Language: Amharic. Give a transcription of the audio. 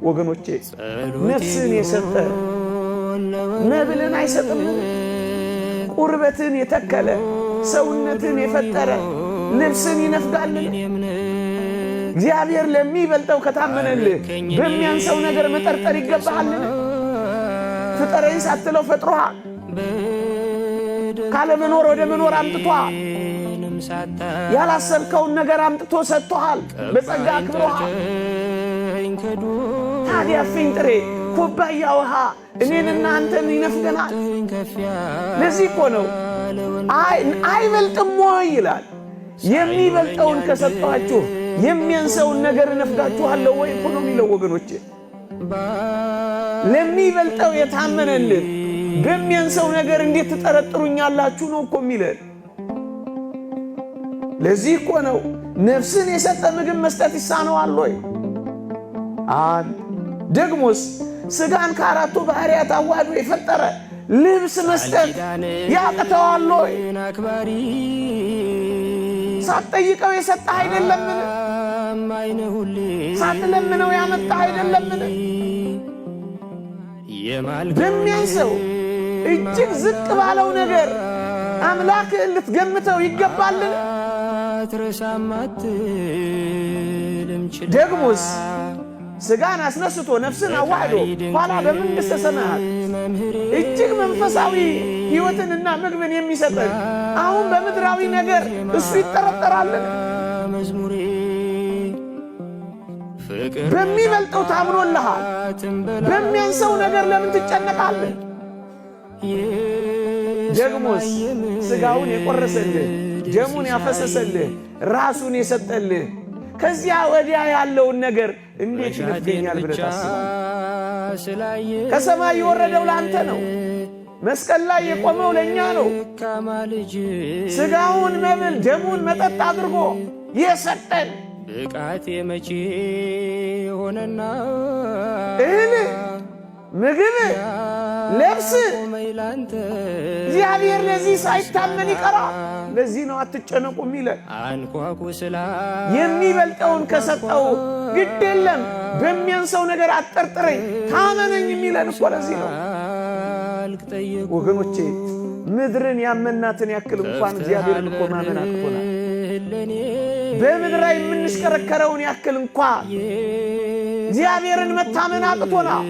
ወገኖቼ ነፍስን የሰጠ መብልን አይሰጥም? ቁርበትን የተከለ ሰውነትን የፈጠረ ልብስን ይነፍጋልን? እግዚአብሔር ለሚበልጠው ከታመነልህ በሚያንሰው ነገር መጠርጠር ይገባሃልን? ፍጠረኝ ሳትለው ፈጥሮሃል። ካለመኖር ወደ መኖር አምጥቶሃል። ያላሰብከውን ነገር አምጥቶ ሰጥቶሃል። በጸጋ አክብሮሃል። ታዲያ እፍኝ ጥሬ ኩባያ ውሃ እኔንና አንተን ይነፍገናል? ለዚህ እኮ ነው አይበልጥም ወይ ይላል። የሚበልጠውን ከሰጣችሁ የሚያንሰውን ነገር እነፍጋችኋለሁ ወይ እኮ ነው የሚለው ወገኖቼ። ለሚበልጠው የታመነልን በሚያንሰው ነገር እንዴት ትጠረጥሩኛላችሁ ነው እኮ የሚለን። ለዚህ እኮ ነው ነፍስን የሰጠ ምግብ መስጠት ይሳነዋል ወይ? ደግሞስ ሥጋን ከአራቱ ባህሪያት አዋህዶ የፈጠረ ልብስ መስጠት ያቅተዋል ወይ? ሳትጠይቀው የሰጠህ አይደለምን? ሳትለምነው ያመጣህ አይደለምን? በሚያንሰው እጅግ ዝቅ ባለው ነገር አምላክህን ልትገምተው ይገባልን? ደግሞስ ሥጋን አስነስቶ ነፍስን አዋህዶ ኋላ በመንግሥተ ሰማያት እጅግ መንፈሳዊ ሕይወትንና ምግብን የሚሰጠን አሁን በምድራዊ ነገር እሱ ይጠረጠራልን? በሚበልጠው ታምኖልሃል። በሚያንሰው ነገር ለምን ትጨነቃለህ? ደግሞስ ሥጋውን የቆረሰልህ ደሙን ያፈሰሰልህ ራሱን የሰጠልህ ከዚያ ወዲያ ያለውን ነገር እንዴት ይነፍገኛል ብለህ ታስባለህ? ከሰማይ የወረደው ለአንተ ነው። መስቀል ላይ የቆመው ለእኛ ነው። ሥጋውን መብል ደሙን መጠጥ አድርጎ የሰጠን ብቃቴ መቼ ሆነና እህል ምግብ ለብስ እግዚአብሔር ለዚህ ሳይታመን ይቀራል። ለዚህ ነው አትጨነቁ የሚለን። የሚበልጠውን ከሰጠው ግድ የለም በሚያንሰው ነገር አትጠርጥረኝ ታመነኝ የሚለን እኮ ለዚህ ነው ወገኖቼ። ምድርን ያመናትን ያክል እንኳን እግዚአብሔርን እኮ ማመን አቅቶናል። በምድር ላይ የምንሽከረከረውን ያክል እንኳን እግዚአብሔርን መታመን አቅቶናል።